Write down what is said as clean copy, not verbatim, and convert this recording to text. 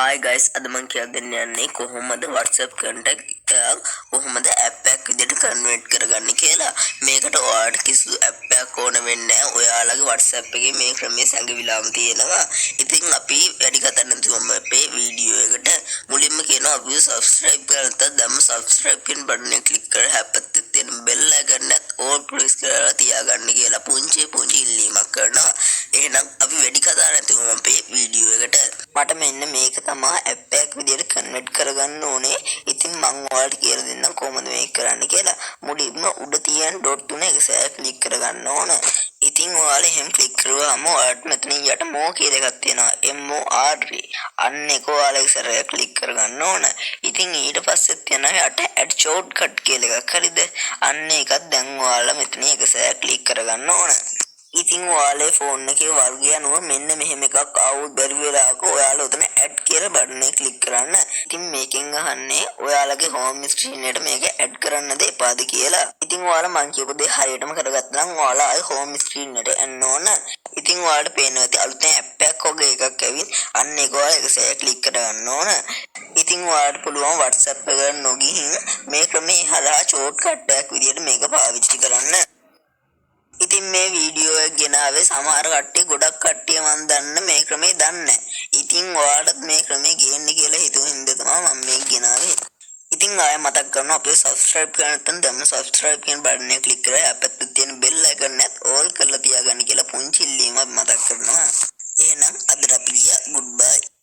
Hi guys, අද මම කියලා දෙන්න යන්නේ කොහොමද WhatsApp contact එකක් කොහොමද app එකක් විදිහට convert කරගන්නේ කියලා. මේකට ඔයාලට කිසිදු app එකක් ඕන වෙන්නේ නැහැ. ඔයාලගේ WhatsApp එකේ මේ ක්‍රමයේ සැඟවිලාම තියෙනවා. ඉතින් අපි වැඩි කතා නැතුවම අපේ වීඩියෝ එකට මුලින්ම කියනවා අපි subscribe කරලා දැම්ම subscribe කියන බටන් එක click කරලා හැප්පෙත් තියෙන bell icon එකත් all press කරලා තියාගන්න කියලා පුංචි ඉල්ලීමක් කරනවා. එහෙනම් අපි වැඩි කතා නැතුවම අපේ වීඩියෝ එකට මට මෙන්න මේක තමයි app එකක් විදිහට කන්වර්ට් කරගන්න ඕනේ. ඉතින් මම ඔයාලට කියලා දෙන්නම් කොහොමද මේක කරන්න කියලා. මුලින්ම උඩ තියෙන ඩොට් තුන එක සෑය ක්ලික් කරගන්න ඕන. ඉතින් ඔයාලා එහෙම ක්ලික් කරුවාම ඔයාලට මෙතනින් යට more කියලා එකක් තියෙනවා. MOR. අන්න ඒක ඔයාලා ඉස්සරහ ක්ලික් කරගන්න ඕන. ඉතින් ඊට පස්සේ තියෙනවා යට add shortcut කියලා එකක්. හරිද? අන්න ඒකත් දැන් ඔයාලා මෙතන එක සෑය ක්ලික් කරගන්න ඕන. ඉතින් ඔයාලේ ෆෝන් එකේ වර්ගය අනුව මෙන්න මෙහෙම එකක් ආවොත් බැරි වෙලාවක ඔයාලා උතන ඇඩ් කියලා බටන් එක ක්ලික් කරන්න. ඉතින් මේකෙන් අහන්නේ ඔයාලගේ හෝම් ස්ක්‍රීන් එකට මේක ඇඩ් කරන්නද එපාද කියලා. ඉතින් ඔයාලා මං කියපු දේ හරියටම කරගත්තා නම් ඔයාලා ආයි හෝම් ස්ක්‍රීන් එකට එන්න ඕන. ඉතින් ඔයාලට පේනවා ඇති අලුතෙන් ඇප් එකක් වගේ එකක් ඇවිත් අන්න ඒක ඔයාලා එකසේ ක්ලික් කරගන්න ඕන. ඉතින් ඔයාලට පුළුවන් WhatsApp එකට නොගිහින් මේ ක්‍රමේ හරහා ෂෝට්කට් එකක් විදියට මේක පාවිච්චි කරන්න. ඉතින් මේ වීඩියෝ එක ගෙනාවේ සමහර කට්ටිය ගොඩක් කට්ටිය මන් දන්න මේ ක්‍රමේ දන්නේ නැහැ. ඉතින් ඔයාලත් මේ ක්‍රමේ ගේන්න කියලා හිතුව හින්දා තමයි මම මේක ගෙනාවේ. ඉතින් ආයෙ මතක් කරනවා අපේ subscribe කරන නැත්නම් දැම්ම subscribe කියන බටන් එක ක්ලික් කරලා අපිට තියෙන bell icon එකත් all කරලා තියාගන්න කියලා පුංචි ඉල්ලීමක් මතක් කරනවා. එහෙනම් අදට අපි ගියා goodbye.